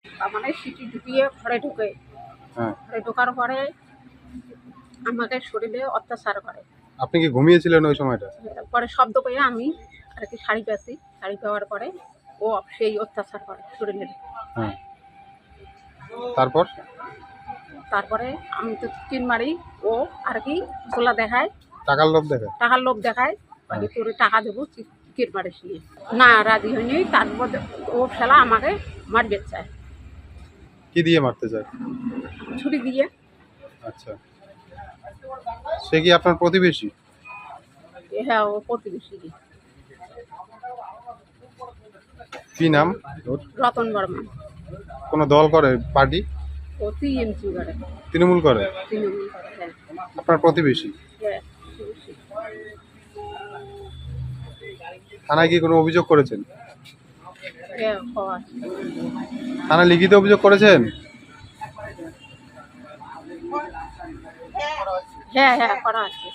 তার মানে সিটি ঢুকিয়ে ঘরে ঢুকে, হ্যাঁ, ঘরে ঢোকার পরে আমাকে শরীরে অত্যাচার করে। আপনি কি ঘুমিয়েছিলেন ওই সময়টা? পরে শব্দ পেয়ে আমি আর কি শাড়ি পেয়েছি, শাড়ি পাওয়ার পরে ও সেই অত্যাচার করে শরীরে। হ্যাঁ, তারপর? তারপরে আমি তো চিন মারি, ও আর কি খোলা দেখায়, টাকার লোভ দেখে? টাকার লোভ দেখায়, বাকি তোর টাকা দেবো চির মারিস নিয়ে। না, রাজি হয়নি। তারপর ও ফেলা আমাকে মারবে চায়। কি দিয়ে মারতে চায়? ছুরি দিয়ে। আচ্ছা, সে কি আপনার প্রতিবেশী? হ্যাঁ, ও প্রতিবেশী। কি নাম ওর? রতন বর্মা। কোনো দল করে, পার্টি? ও টিএমসি করে। তৃণমূল করে? তৃণমূল করে, হ্যাঁ। আপনার প্রতিবেশী? হ্যাঁ, প্রতিবেশী। থানায় কি কোনো অভিযোগ করেছেন? হ্যাঁ, হওয়া। থানায় লিখিত অভিযোগ করেছেন? হ্যাঁ হ্যাঁ, করা আছে।